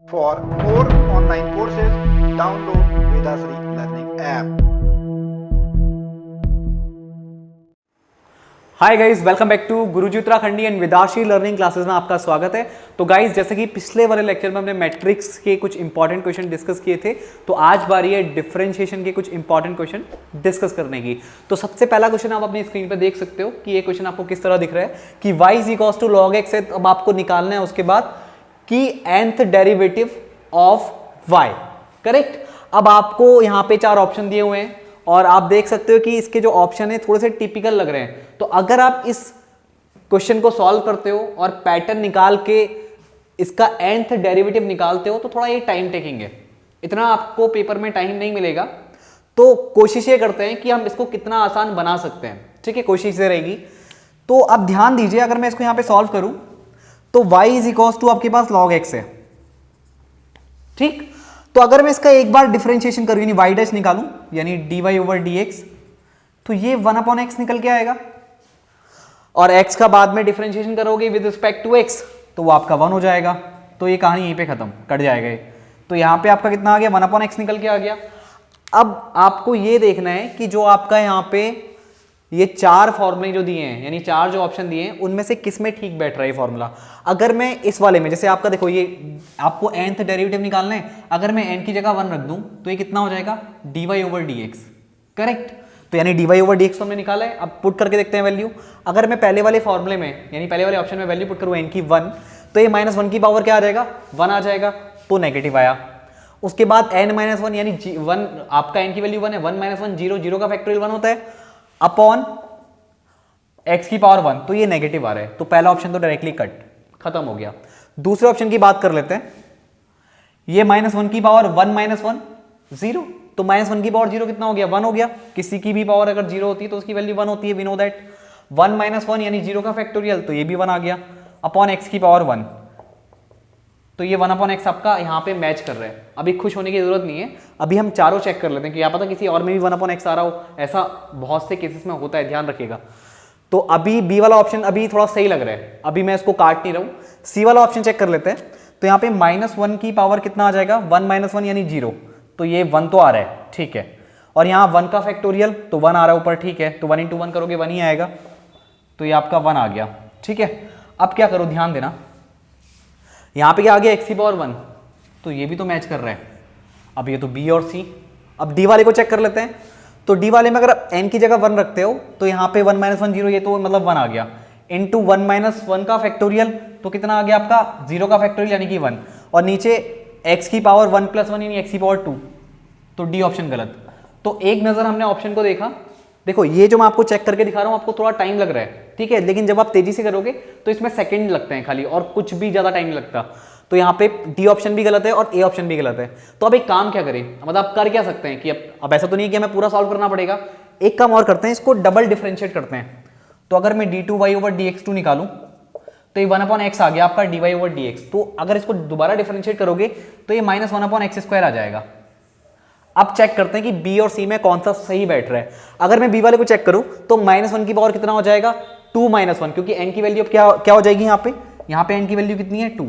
For more online courses, download Vedasri Learning app. Hi guys, welcome back to Guruji Uttarakhandi and Vedasri learning classes में आपका स्वागत है। तो guys, जैसे कि पिछले वाले लेक्चर में हमने मैट्रिक्स के कुछ इंपॉर्टेंट क्वेश्चन डिस्कस किए थे, तो आज बारी है डिफरेंशिएशन के कुछ इंपॉर्टेंट क्वेश्चन डिस्कस करने की। तो सबसे पहला क्वेश्चन आप अपनी स्क्रीन पर देख सकते हो कि ये क्वेश्चन आपको किस तरह दिख रहा है कि y is equals to log x है। अब आपको निकालना है उसके बाद कि nth derivative of y, correct. अब आपको यहाँ पे चार ऑप्शन दिए हुए हैं और आप देख सकते हो कि इसके जो ऑप्शन है थोड़े से टिपिकल लग रहे हैं। तो अगर आप इस क्वेश्चन को सॉल्व करते हो और पैटर्न निकाल के इसका nth डेरिवेटिव निकालते हो तो थोड़ा ये टाइम टेकिंग है, इतना आपको पेपर में टाइम नहीं मिलेगा। तो कोशिश ये करते हैं कि हम इसको कितना आसान बना सकते हैं, ठीक है, कोशिश ये रहेगी। तो अब ध्यान दीजिए, अगर मैं इसको यहाँ पे सॉल्व करूं तो y इज इक्वल्स टू आपके पास log x है, ठीक। तो अगर मैं इसका एक बार डिफरेंशिएशन करूं यानी y डैश निकालूं यानी dy ओवर dx, तो ये 1/x निकल के आएगा और x का बाद में डिफरेंशिएशन करोगे विद रिस्पेक्ट टू x तो वो आपका 1 हो जाएगा। तो ये कहानी यहीं पे खत्म, कट जाएगा ये। तो यहाँ पे आपका कितना आ गया, 1/x निकल के आ गया। अब आपको ये देखना है कि जो आपका यहाँ पे ये चार फॉर्मूले जो दिए हैं यानी चार जो ऑप्शन दिए हैं उनमें से किस में ठीक बैठ रहा है ये फॉर्मूला। अगर मैं इस वाले में, जैसे आपका देखो, ये आपको nth डेरिवेटिव निकालना है, अगर मैं n की जगह 1 रख दूं तो ये कितना हो जाएगा, dy ओवर dx, करेक्ट। तो यानी dy ओवर dx तो हमने निकाला है। अब पुट करके देखते हैं वैल्यू। अगर मैं पहले वाले फॉर्मूले में यानी पहले वाले ऑप्शन में वैल्यू पुट करूँ n की 1, तो ये -1 की पावर क्या आ जाएगा, 1 आ जाएगा, तो नेगेटिव आया। उसके बाद n-1 यानी 1, आपका n की वैल्यू 1 है, 1 - 1 0, 0 का फैक्टोरियल 1 होता है अपॉन x की पावर 1, तो ये नेगेटिव आ रहा है। तो पहला ऑप्शन तो डायरेक्टली कट, खत्म हो गया। दूसरे ऑप्शन की बात कर लेते हैं। ये -1 की पावर 1 - 1 0, तो -1 की पावर 0 कितना हो गया, 1 हो गया। किसी की भी पावर अगर 0 होती है तो उसकी वैल्यू 1 होती है, वी नो दैट। 1 - 1 यानी 0 का फैक्टोरियल, तो ये भी 1 आ गया अपॉन x की पावर 1, तो ये 1/x आपका यहाँ पे मैच कर रहा है। अभी खुश होने की जरूरत नहीं है, अभी हम चारों चेक कर लेते हैं कि क्या पता किसी और में भी 1/x आ रहा हो, ऐसा बहुत से केसेस में होता है, ध्यान रखिएगा। तो अभी बी वाला ऑप्शन अभी थोड़ा सही लग रहा है, अभी मैं इसको काट नहीं रहा हूँ। सी वाला ऑप्शन चेक कर लेते हैं। तो यहाँ पे -1 की पावर कितना आ जाएगा, 1 - 1 यानी 0, तो ये 1 तो आ रहा है, ठीक है। और यहाँ 1 का फैक्टोरियल तो 1 आ रहा है ऊपर, ठीक है। तो 1 × 1 करोगे 1 ही आएगा, तो ये आपका 1 आ गया, ठीक है। अब क्या करो, ध्यान देना, यहाँ पे क्या आ गया, x की पावर 1, तो ये भी तो मैच कर रहा है। अब ये तो b और c। अब d वाले को चेक कर लेते हैं। तो d वाले में अगर आप n की जगह 1 रखते हो तो यहाँ पे 1 - 1 0, ये तो मतलब 1 आ गया, इनटू 1 - 1 का फैक्टोरियल, तो कितना आ गया आपका, 0 का फैक्टोरियल यानी कि 1, और नीचे x की पावर 1 + 1 यानी x की पावर 2, तो d ऑप्शन गलत। तो एक नज़र हमने ऑप्शन को देखा, देखो ये जो मैं आपको चेक करके दिखा रहा हूँ आपको थोड़ा टाइम लग रहा है, ठीक है, लेकिन जब आप तेजी से करोगे तो इसमें सेकंड लगते हैं खाली, और कुछ भी ज़्यादा टाइम नहीं लगता। तो यहाँ पे डी ऑप्शन भी गलत है और ए ऑप्शन भी गलत है। तो अब एक काम क्या करें, मतलब आप कर क्या सकते हैं कि अब ऐसा तो नहीं कि हमें पूरा सॉल्व करना पड़ेगा, एक काम और करते हैं, इसको डबल डिफरेंशिएट करते हैं। तो अगर मैं d2y ओवर dx2 निकालूं तो ये 1/x आ गया आपका dy ओवर dx। तो अगर इसको दोबारा डिफरेंशिएट करोगे तो ये -1/x² आ जाएगा। अब चेक करते हैं कि बी और सी में कौन सा सही बैठ रहा है। अगर मैं बी वाले को चेक करूं तो -1 की पावर कितना हो जाएगा, 2 - 1, क्योंकि n की वैल्यू अब क्या हो जाएगी, यहाँ पे n की वैल्यू कितनी है, 2।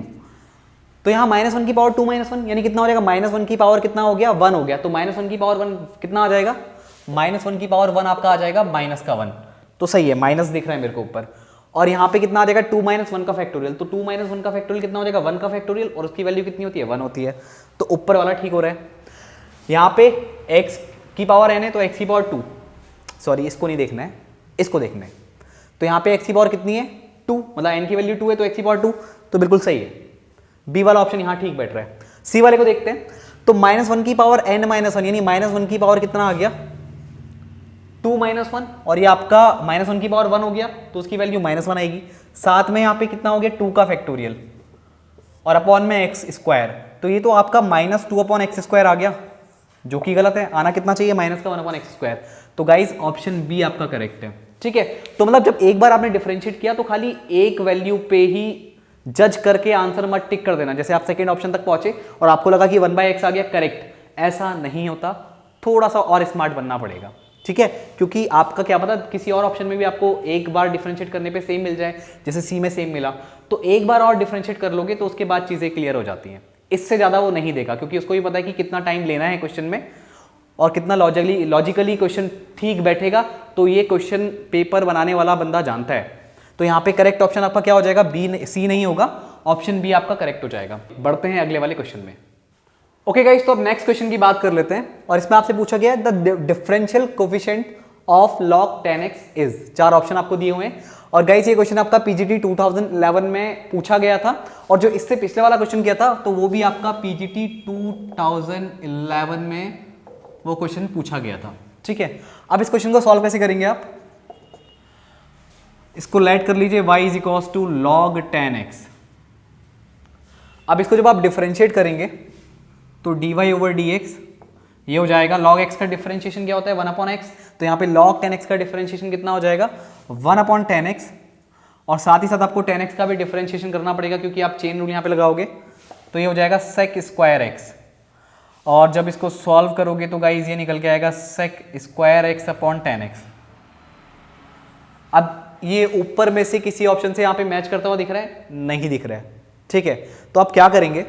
तो यहाँ -1 की पावर 2 - 1 यानी कितना हो जाएगा, -1 की पावर कितना हो गया, 1 हो गया। तो -1 की पावर 1 कितना आ जाएगा, -1 की पावर 1 आपका आ जाएगा -1, तो सही है, माइनस दिख रहा है मेरे को ऊपर। और यहाँ पे कितना आ जाएगा, 2 - 1 का फैक्टोरियल, तो 2 - 1 का फैक्टोरियल कितना हो जाएगा, 1 का फैक्टोरियल, और उसकी वैल्यू कितनी होती है, 1 होती है। तो ऊपर वाला ठीक हो रहा है। यहाँ पे x की पावर n है तो x की पावर 2, सॉरी इसको नहीं देखना है, इसको देखना है। तो यहाँ पे x की पावर कितनी है, 2, मतलब n की वैल्यू 2 है तो x की पावर 2, तो बिल्कुल सही है। b वाला ऑप्शन यहाँ ठीक बैठ रहा है। c वाले को देखते हैं। तो -1 की पावर n - 1 यानी -1 की पावर कितना आ गया, 2 - 1, और ये आपका -1 की पावर 1 हो गया तो उसकी वैल्यू -1 आएगी। साथ में यहाँ पे कितना हो गया, 2 का फैक्टोरियल और अपॉन में x², तो ये तो आपका -2/x² आ गया, जो कि गलत है। आना कितना चाहिए, -1/x²। तो गाइज ऑप्शन बी आपका करेक्ट है, ठीक है। तो मतलब जब एक बार आपने डिफरेंशिएट किया तो खाली एक वैल्यू पे ही जज करके आंसर मत टिक कर देना। जैसे आप सेकंड ऑप्शन तक पहुंचे और आपको लगा कि 1/x आ गया, करेक्ट, ऐसा नहीं होता, थोड़ा सा और स्मार्ट बनना पड़ेगा, ठीक है। क्योंकि आपका क्या पता किसी और ऑप्शन में भी आपको एक बार डिफरेंशिएट करने पे सेम मिल जाए, जैसे सी में सेम मिला, तो एक बार और डिफरेंशिएट कर लोगे तो उसके बाद चीजें क्लियर हो जाती हैं। इससे ज़्यादा वो नहीं देगा, क्योंकि उसको भी पता है कि कितना टाइम लेना है क्वेश्चन में और कितना लॉजिकली क्वेश्चन ठीक बैठेगा, तो ये क्वेश्चन पेपर बनाने वाला बंदा जानता है। तो यहाँ पे करेक्ट ऑप्शन आपका क्या हो जाएगा, बी, सी नहीं होगा, ऑप्शन बी आपका करेक्ट हो जाएगा। बढ़ते हैं अगले वाले क्वेश्चन में। ओके गाइस, तो अब नेक्स्ट क्वेश्चन की बात कर लेते हैं और इसमें आपसे पूछा गया है the differential coefficient of log 10x is. 4 option आपको दिए हुए हैं और गाइस ये क्वेश्चन आपका पीजीटी 2011 में पूछा गया था और जो इससे पिछले वाला क्वेश्चन किया था तो वो भी आपका पीजीटी 2011 में वो क्वेश्चन पूछा गया था। ठीक है, अब इस क्वेश्चन को सॉल्व कैसे करेंगे आप, इसको लेट कर लीजिए y is equals to log 10x। अब इसको जब आप डिफरेंशिएट करेंगे तो dy ओवर dx ये हो जाएगा, log x का डिफरेंशिएशन क्या होता है 1/x, तो यहाँ पे log 10x का डिफरेंशिएशन कितना हो जाएगा 1/10x, और साथ ही साथ आपको 10x का भी डिफरेंशिएशन करना पड़ेगा क्योंकि आप चेन रूल यहाँ पे लगाओगे, तो ये हो जाएगा sec स्क्वायर x, और जब इसको सॉल्व करोगे तो गाइज ये निकल के आएगा sec square x upon 10x। अब ये ऊपर में से किसी ऑप्शन से यहाँ पे मैच करता हुआ दिख रहा है, नहीं दिख रहा है। ठीक है, तो आप क्या करेंगे,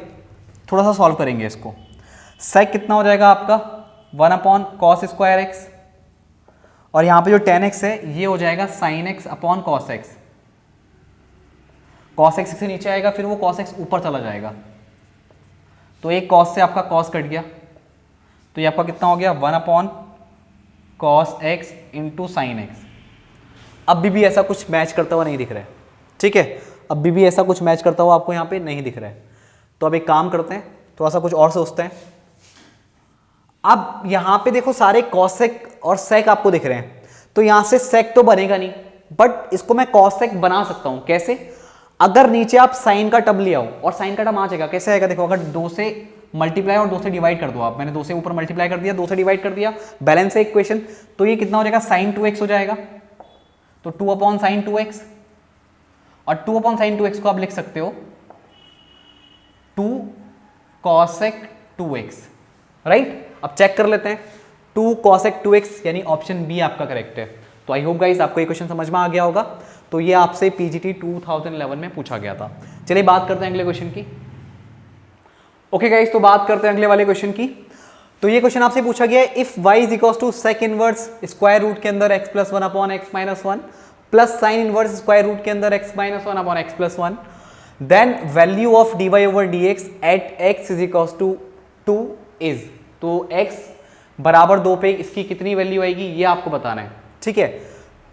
थोड़ा सा सॉल्व करेंगे इसको। sec कितना हो जाएगा आपका 1/cos स्क्वायर x, और यहाँ पे जो 10x है ये हो जाएगा sin x upon cos x। cos x से नीचे आएगा, फिर वो cos x ऊपर चला जाएगा, तो एक cos से आपका cos कट गया, तो ये आपका कितना हो गया 1/cos x into sine x। अब भी ऐसा कुछ मैच करता हुआ नहीं दिख रहा है। ठीक है, अब भी ऐसा कुछ मैच करता हुआ आपको यहाँ पे नहीं दिख रहा है, तो अब एक काम करते हैं, थोड़ा सा कुछ और सोचते हैं। अब यहाँ पे देखो सारे cosec और sec आपको दिख रहे हैं, तो यहाँ से sec तो बनेगा नहीं, बट इसको मैं cosec बना सकता हूँ। कैसे, अगर नीचे आप साइन का टर्म ले आओ और साइन का टर्म आ जाएगा, कैसे आएगा देखो, अगर 2 से मल्टीप्लाई और 2 से डिवाइड कर दो आप, मैंने 2 से ऊपर मल्टीप्लाई कर दिया, 2 से डिवाइड कर दिया, बैलेंस है इक्वेशन, तो ये कितना हो जाएगा sin 2x हो जाएगा, तो 2/sin 2x, और 2/sin 2x को आप लिख सकते हो 2 cosec 2x, राइट। अब चेक कर लेते हैं, 2 cosec 2x यानी ऑप्शन बी आपका करेक्ट है। तो आई होप गाइस आपको ये क्वेश्चन समझ में आ गया होगा। तो ये आपसे पीजीटी 2011 में पूछा गया था। चलिए बात करते हैं अगले क्वेश्चन की। ओके गाइस, तो बात करते हैं अगले वाले क्वेश्चन की। तो ये क्वेश्चन आपसे पूछा गया है, if y is equals to sec inverse square root के अंदर x plus 1/x-1 plus sine inverse square root के अंदर x-1/x+1, then value of dy over dx at x is equals to 2 is. तो x बराबर 2 पे इसकी कितनी value आएगी ये आपको बताना है। ठीक है,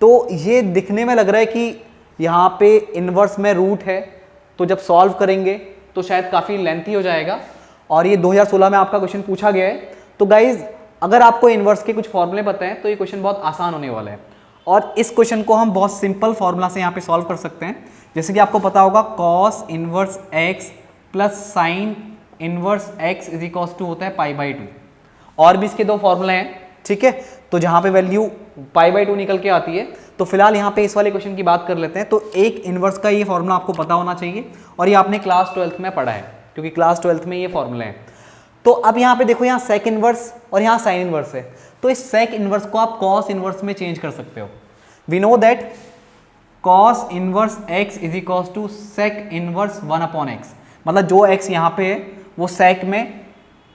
तो ये दिखने में लग रहा है कि यहाँ पे इनवर्स में रूट है, तो जब सॉल्व करेंगे तो शायद काफ़ी लेंथी हो जाएगा, और ये 2016 में आपका क्वेश्चन पूछा गया है। तो गाइज अगर आपको इनवर्स के कुछ फॉर्मूले पता हैं तो ये क्वेश्चन बहुत आसान होने वाला है, और इस क्वेश्चन को हम बहुत सिंपल फॉर्मूला से यहाँ पे सॉल्व कर सकते हैं। जैसे कि आपको पता होगा cos inverse x plus sine inverse x is equals to होता है π/2, और भी इसके 2 फॉर्मूले हैं। ठीक है, तो जहाँ पे वैल्यू π/2 निकल के आती है, तो फिलहाल यहाँ पे इस वाले क्वेश्चन की बात कर लेते हैं। तो एक इनवर्स का ये फॉर्मूला आपको पता होना चाहिए, और ये आपने क्लास 12th में पढ़ा है, क्योंकि क्लास 12th में ये फॉर्मूले हैं। तो अब यहाँ पे देखो, यहाँ सेक इनवर्स और यहाँ साइन इनवर्स है, तो इस सेक इनवर्स को आप कॉस इनवर्स में चेंज कर सकते हो। We know that cos inverse x is equals to sec inverse 1/x, मतलब जो x यहाँ पे है वो सेक में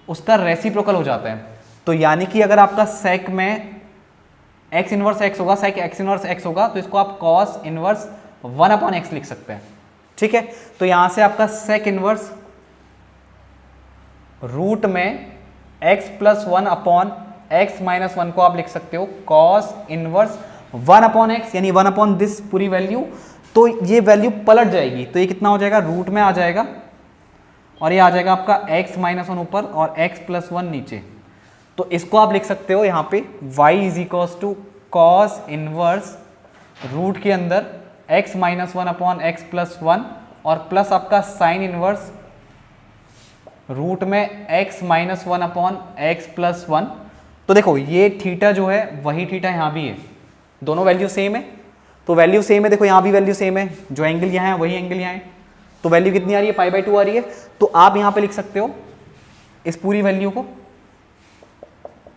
उसका रेसिप्रोकल हो जाता है। तो यानी कि अगर आपका सेक में x इनवर्स x होगा, सेक x इनवर्स x होगा, तो इसको आप कॉस इनवर्स 1/x लिख सकते हैं। ठीक है, तो यहां से आपका सेक इनवर्स रूट में x प्लस 1/x-1 को आप लिख सकते हो कॉस इनवर्स 1/x, यानी 1 दिस पूरी वैल्यू। तो ये वैल्यू पलट जाएगी, तो ये कितना हो जाएगा, रूट में आ जाएगा, और ये आ जाएगा आपका x-1 ऊपर और x प्लस 1 नीचे। तो इसको आप लिख सकते हो यहाँ पे y is equals to cos inverse root के अंदर x-1/x+1 और प्लस आपका साइन इनवर्स रूट में x-1/x+1। तो देखो ये थीटा जो है वही थीटा यहाँ भी है, दोनों वैल्यू सेम है, तो वैल्यू सेम है। देखो यहाँ भी वैल्यू सेम है, जो एंगल यहाँ है वही एंगल यहाँ है, तो वैल्यू कितनी आ रही है, π/2 आ रही है। तो आप यहाँ पे लिख सकते हो इस पूरी वैल्यू को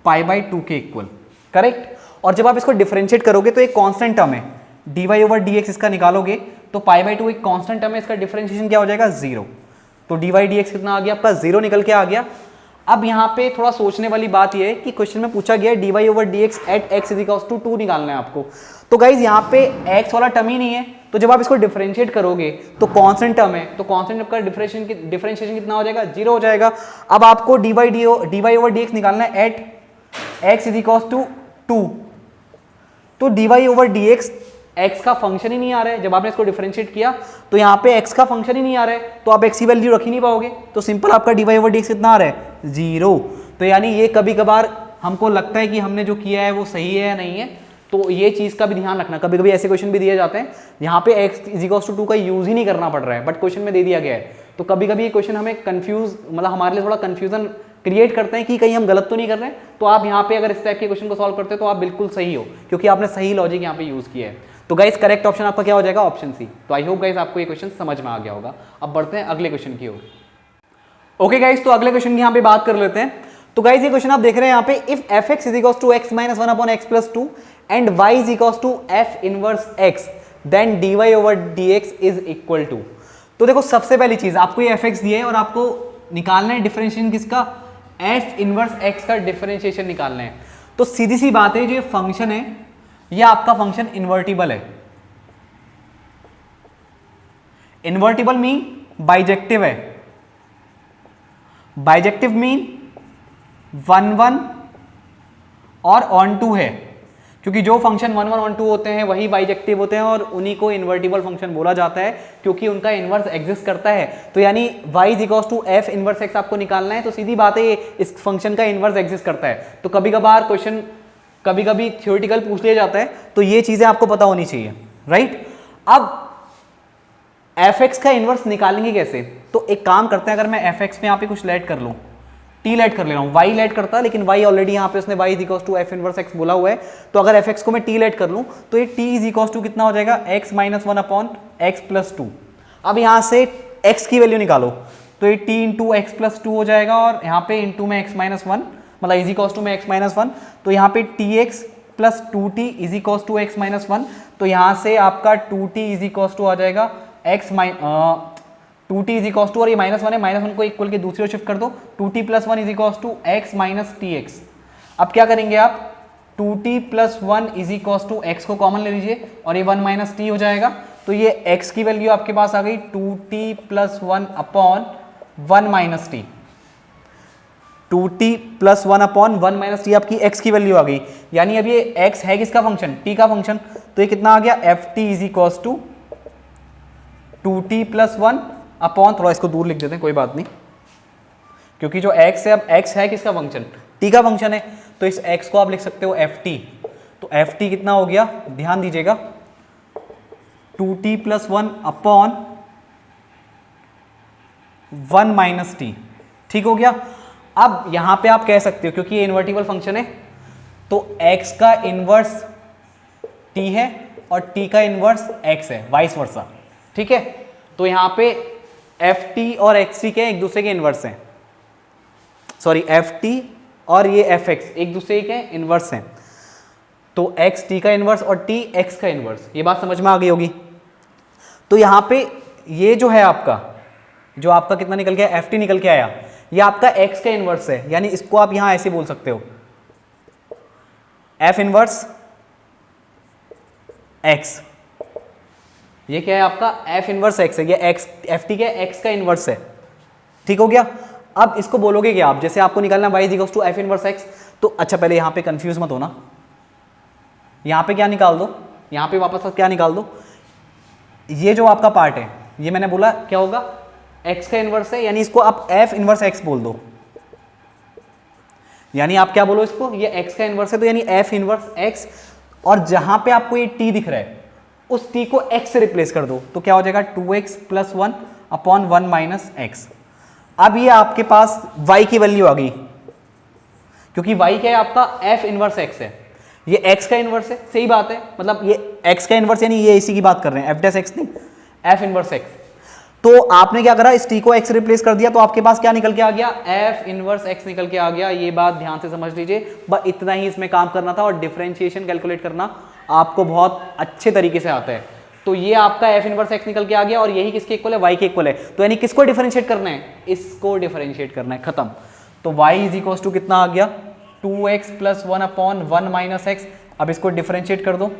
π/2 के इक्वल, करेक्ट। और जब आप इसको डिफरेंशिएट करोगे तो एक कांस्टेंट टर्म है, dy ओवर dx इसका निकालोगे तो π/2 एक कांस्टेंट टर्म है, इसका डिफरेंशिएशन क्या हो जाएगा 0। तो dy dx कितना आ गया आपका 0 निकल के आ गया। अब यहाँ पे थोड़ा सोचने वाली बात ये है कि क्वेश्चन में पूछा गया dy over dx at x is equals to 2 निकालना है आपको। तो गाइज यहाँ पे x वाला टर्म ही नहीं है, तो जब आप इसको डिफरेंशिएट करोगे तो कांस्टेंट टर्म है, तो कांस्टेंट टर्म का डिफरेंशिएशन कितना हो जाएगा, 0 हो जाएगा। अब आपको dy ओवर dx निकालना है at x is equals to 2। तो dy ओवर dx x का फंक्शन ही नहीं आ रहा है, जब आपने इसको डिफरेंशिएट किया तो यहाँ पे x का फंक्शन ही नहीं आ रहा है, तो आप x की वैल्यू रख ही नहीं पाओगे, तो सिंपल आपका dy ओवर dx कितना आ रहा है 0। तो यानी ये कभी कभार हमको लगता है कि हमने जो किया है वो सही है या नहीं है, तो ये चीज़ का भी ध्यान रखना। कभी कभी ऐसे क्वेश्चन भी दिए जाते हैं यहाँ पे x इज इक्वल्स टू 2 का यूज ही नहीं करना पड़ रहा है, बट क्वेश्चन में दे दिया गया है, तो कभी कभी ये क्वेश्चन हमें कंफ्यूज, मतलब हमारे लिए थोड़ा कंफ्यूजन क्रिएट करते हैं कि कहीं हम गलत तो नहीं कर रहे हैं। तो आप यहाँ पे अगर इस टाइप के क्वेश्चन को सॉल्व करते हो तो आप बिल्कुल सही हो, क्योंकि आपने सही लॉजिक यहाँ पे यूज किया है। तो गाइस करेक्ट ऑप्शन आपका क्या हो जाएगा, ऑप्शन सी। तो आई होप गाइस आपको ये क्वेश्चन समझ में आ गया होगा। अब बढ़ते हैं अगले क्वेश्चन की ओर। ओके गाइस, तो अगले क्वेश्चन की यहाँ पे बात कर लेते हैं। तो गाइस ये क्वेश्चन आप देख रहे हैं यहाँ पे, if f x is equals to x minus 1 upon x plus 2 and y is equals to f inverse x then d y over d x is equal to. तो देखो सबसे पहली चीज आपको ये एफ एक्स दिया है और आपको निकालना है डिफरेंशिएशन किसका, एफ इनवर्स एक्स का डिफरेंशिएशन निकालना है। तो सीधी सी बात है, जो ये फंक्शन है ये आपका फंक्शन इन्वर्टिबल है। इन्वर्टिबल मीन बाइजेक्टिव है, बाइजेक्टिव मीन 1 1 और ऑन 2 है, क्योंकि जो फंक्शन 1 1 ऑन 2 होते हैं वही बाइजेक्टिव होते हैं और उन्हीं को इन्वर्टिबल फंक्शन बोला जाता है, क्योंकि उनका इनवर्स एग्जिस्ट करता है। तो यानी y is equals to f inverse x आपको निकालना है, तो सीधी बात है ये इस फंक्शन का इनवर्स एग्जिस्ट करता है। तो कभी कभार क्वेश्चन कभी कभी थ्योरेटिकल पूछ लिया जाता है, तो ये चीजें आपको पता होनी चाहिए, राइट। अब एफ एक्स का इनवर्स निकालेंगे कैसे, तो एक काम करते हैं, अगर मैं एफ एक्स में यहाँ पे कुछ लेट कर लूँ, टी लेट कर ले रहा हूँ, वाई लेट करता है, लेकिन वाई ऑलरेडी यहाँ पे उसने y is equals to f inverse x बोला हुआ है, तो अगर एफ एक्स को मैं टी लेट कर लूँ तो ये टी इज इक्वल्स टू कितना हो जाएगा, x minus 1 upon x plus 2। अब यहाँ से एक्स की वैल्यू निकालो, तो ये टी इंटू एक्स प्लस 2 हो जाएगा, और यहाँ पे इंटू में एक्स माइनस 1, मतलब इज इक्वल्स टू में एक्स माइनस 1, तो यहाँ पे t x plus 2t is equals to x minus 1, तो यहाँ से आपका 2t इज इक्वल्स टू आ जाएगा x 2t is equals to, और ये माइनस 1 है, माइनस 1 को इक्वल के दूसरी ओर शिफ्ट कर दो, 2t plus 1 is equals to x minus t x. अब क्या करेंगे आप, 2t plus 1 is equals to x को कॉमन ले लीजिए और ये 1 माइनस टी हो जाएगा, तो ये x की वैल्यू आपके पास आ गई 2t plus 1 upon 1 minus T. 2t plus 1 upon 1 minus T आपकी x की वैल्यू आ गई, यानी अब ये x है किसका फंक्शन, t का फंक्शन, तो ये कितना आ गया, ft is equals to 2t plus 1 upon, थोड़ा इसको दूर लिख देते हैं कोई बात नहीं, क्योंकि जो x है, अब x है किसका फंक्शन, t का फंक्शन है, तो इस x को आप लिख सकते हो ft। तो ft कितना हो गया, ध्यान दीजिएगा, 2t plus 1 upon 1 minus T, ठीक हो गया। अब यहां पे आप कह सकते हो, क्योंकि ये इन्वर्टिबल फंक्शन है, तो x का इनवर्स t है और t का इनवर्स x है, वाइस वर्सा, ठीक है। तो यहां पे ft और xt के एक दूसरे के इनवर्स हैं, सॉरी ft और ये fx एक दूसरे के इनवर्स हैं, तो x t का इनवर्स और t x का इनवर्स, ये बात समझ में आ गई होगी। तो यहां पे ये जो है आपका, जो आपका कितना निकल गया, ft निकल के आया, ये आपका x का इनवर्स है, यानी इसको आप यहां ऐसे बोल सकते हो, f इनवर्स x, ये क्या है आपका f इनवर्स x है, ये x ft के x का इनवर्स है, ठीक हो गया। अब इसको बोलोगे क्या आप, जैसे आपको निकालना y is equals to f inverse x, तो अच्छा पहले यहां पे कंफ्यूज मत होना, यहां पे क्या निकाल दो, यहां पे वापस क्या निकाल दो, ये जो आपका पार्ट है, ये मैंने बोला क्या होगा, x का इनवर्स है, यानी इसको आप f इनवर्स x बोल दो, यानी आप क्या बोलो इसको, ये x का इनवर्स है, तो यानी f इनवर्स x, और जहां पे आपको ये t दिख रहा है उस t को x से रिप्लेस कर दो, तो क्या हो जाएगा 2x plus 1 upon 1 minus x. अब ये आपके पास y की वैल्यू आ गई, क्योंकि y क्या है आपका f इनवर्स x है, ये x का इनवर्स है, सही बात है, मतलब ये x का इनवर्स, यानी ये इसी की बात कर रहे हैं, f डैश x नहीं, f इनवर्स x। तो आपने क्या करा, इस t को x रिप्लेस कर दिया, तो आपके पास क्या निकल के आ गया, f इनवर्स x निकल के आ गया। ये बात ध्यान से समझ लीजिए, बस इतना ही इसमें काम करना था, और डिफरेंशिएशन कैलकुलेट करना आपको बहुत अच्छे तरीके से आता है। तो ये आपका एफ इनवर्स एक्स निकल के आ गया और यही किसके इक्वल है, वाई के इक्वल है। तो यानी किसको डिफरेंशिएट करना है, इसको डिफरेंशिएट करना है, खत्म। तो y इज इक्वल टू कितना आ गया, 2x प्लस 1/1 माइनस एक्स। अब इसको डिफरेंशिएट कर दो,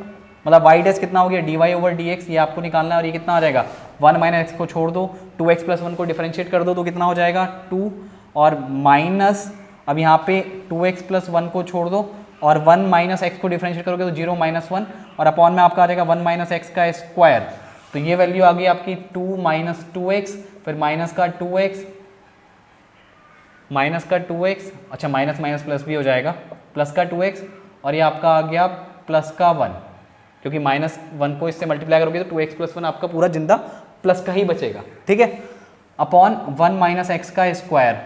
मतलब y डैश कितना हो गया, dy ओवर dx, ये आपको निकालना है। और ये कितना आ जाएगा, 1 माइनस एक्स को छोड़ दो, 2x प्लस 1 को डिफरेंशिएट कर दो तो कितना हो जाएगा 2 और माइनस, अब यहाँ पे 2x प्लस 1 को छोड़ दो और 1 माइनस एक्स को डिफरेंशिएट करोगे तो 0 माइनस 1 और अपॉन में आपका आ जाएगा 1 माइनस एक्स का स्क्वायर। तो ये वैल्यू आ गई आपकी 2 माइनस 2x, फिर माइनस का 2x, माइनस का 2x, अच्छा माइनस माइनस प्लस भी हो जाएगा, प्लस का 2x और ये आपका आ गया प्लस का 1, क्योंकि माइनस 1 को इससे मल्टीप्लाई करोगे तो 2x प्लस 1 आपका पूरा जिंदा प्लस का ही बचेगा, ठीक है। अपॉन 1 माइनस एक्स का square,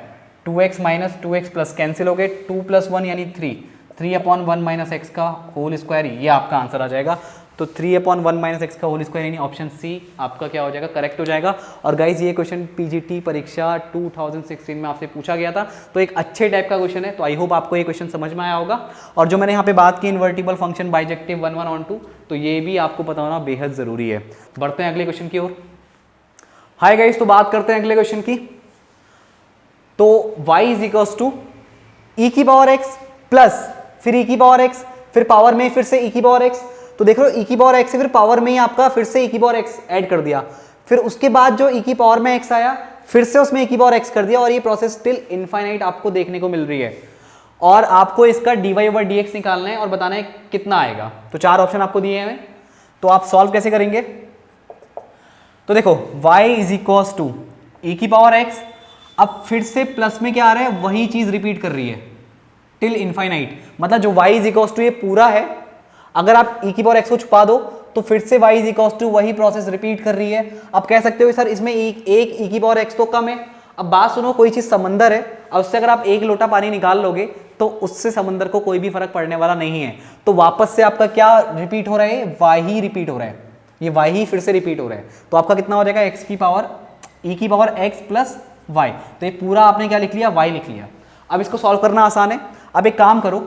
2x minus 2x plus cancel हो गए, 2 प्लस 1 यानी 3 अपॉन 1 माइनस एक्स का होल स्क्वायर, ये आपका आंसर आ जाएगा। तो 3 अपॉन 1 माइनस एक्स का होल स्क्वायर यानी ऑप्शन सी आपका क्या हो जाएगा, करेक्ट हो जाएगा। और गाइज ये क्वेश्चन पीजीटी परीक्षा 2016 में आपसे पूछा गया था, तो एक अच्छे टाइप का क्वेश्चन है। तो आई होप आपको ये क्वेश्चन समझ में आया होगा। और जो मैंने यहाँ पे बात की इन्वर्टिबल फंक्शन बाइजेक्टिव 1 1 ऑन 2, तो ये भी आपको पता होना बेहद जरूरी है। बढ़ते हैं अगले क्वेश्चन की ओर। हाय गाइज, तो बात करते हैं अगले क्वेश्चन की। तो y इज इक्वल्स टू ई की पावर x प्लस फिर e की पावर x, फिर पावर में फिर से e की पावर x। तो देख लो e की पावर x से फिर पावर में ही आपका फिर से e की पावर x ऐड कर दिया, फिर उसके बाद जो e की पावर में x आया फिर से उसमें e की पावर x कर दिया, और ये प्रोसेस टिल इनफाइनाइट आपको देखने को मिल रही है। और आपको इसका dy ओवर dx निकालना है और बताना है कितना आएगा। तो 4 ऑप्शन आपको दिए हैं, तो आप सॉल्व कैसे करेंगे। तो देखो y इज इक्वल्स टू ई की पावर x, अब फिर से प्लस में क्या आ रहा है, वही चीज रिपीट कर रही है टिल इनफाइनाइट। मतलब जो y इज इक्वल्स टू ये पूरा है, अगर आप e की पावर x को छुपा दो तो फिर से y इज इक्वल्स टू वही प्रोसेस रिपीट कर रही है। अब कह सकते हो सर इसमें एक e की पावर x तो कम है। अब बात सुनो, कोई चीज समंदर है, अब उससे अगर आप 1 लोटा पानी निकाल लोगे तो उससे समंदर को कोई भी फर्क पड़ने वाला नहीं है। तो वापस से आपका क्या रिपीट हो रहा है, y ही रिपीट हो रहा है, ये y ही फिर से रिपीट हो रहा है। तो आपका कितना हो जाएगा, x की पावर e की पावर x प्लस y। तो ये पूरा आपने क्या लिख लिया, y लिख लिया। अब इसको सॉल्व करना आसान है। अब एक काम करो,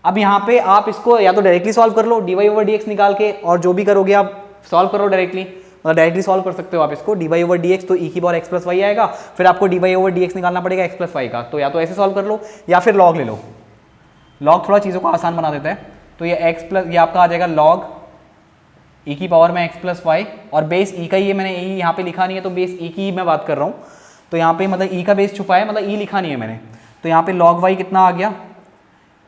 अब यहाँ पे आप इसको या तो डायरेक्टली सॉल्व कर लो dy ओवर dx निकाल के, और जो भी करोगे आप सॉल्व करो डायरेक्टली, मतलब डायरेक्टली सॉल्व कर सकते हो आप इसको dy ओवर dx, तो e की पावर x प्लस वाई आएगा, फिर आपको dy ओवर dx निकालना पड़ेगा x प्लस वाई का। तो या तो ऐसे सॉल्व कर लो या फिर लॉग ले लो, लॉग थोड़ा चीज़ों को आसान बना देता है। तो ये x प्लस, ये आपका आ जाएगा लॉग e की पावर में x प्लस वाई, और बेस e का ही है, मैंने e यहाँ पे लिखा नहीं है तो बेस e की ही मैं बात कर रहा हूँ। तो यहाँ पे मतलब e का बेस छुपा है, मतलब e लिखा नहीं है मैंने। तो यहाँ पे लॉग y कितना आ गया,